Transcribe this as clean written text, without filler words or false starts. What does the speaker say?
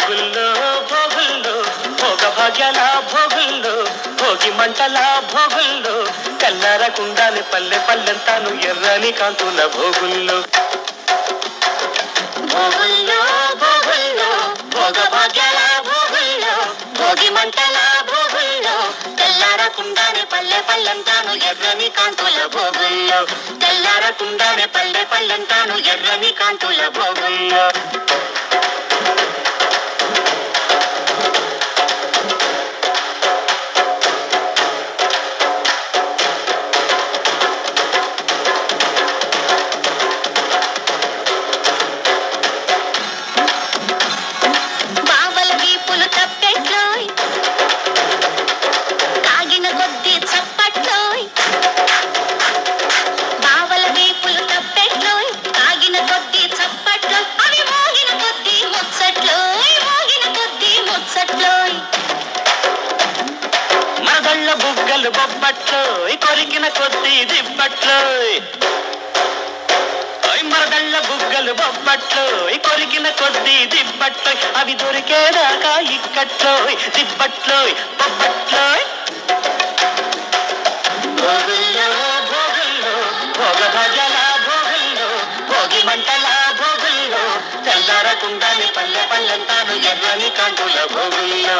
భోగుల్లో భోగుల్లో భోగ భాగ్యాల భోగుల్లో భోగి మంటల భోగుల్లో తెల్లారకుండానే పల్లె పల్లెంతాను ఎర్రని కాంతుల భోగుల్లో భోగుల్లో భోగుల్లో భోగ భాగ్యాల భోగుల్లో భోగి మంటల భోగుల్లో తెల్లారకుండానే పల్లె పల్లెంతాను ఎర్రని కాంతుల భోగుల్లో తెల్లారకుండానే పల్లె పల్లెంతాను ఎర్రని కాంతుల భోగుల్లో మరదళ్ళ బుగ్గలు బొబ్బట్లో కొరికిన కొద్ది దిబ్బట్లో మరదళ్ళ బుగ్గలు బొబ్బట్లో కొరికిన కొద్ది దిబ్బట్లో అవి దొరికేదాకా ఇక్కట్లో దిబ్బట్లో బొబ్బట్లో భోగుల్లో భోగుల్లో భోగ భాగ్యాల భోగుల్లో భోగి మంటల భోగుల్లో తెల్లారకుండానే పల్లె పల్లెంతాను ఎర్రని కాంతుల భోగుల్లో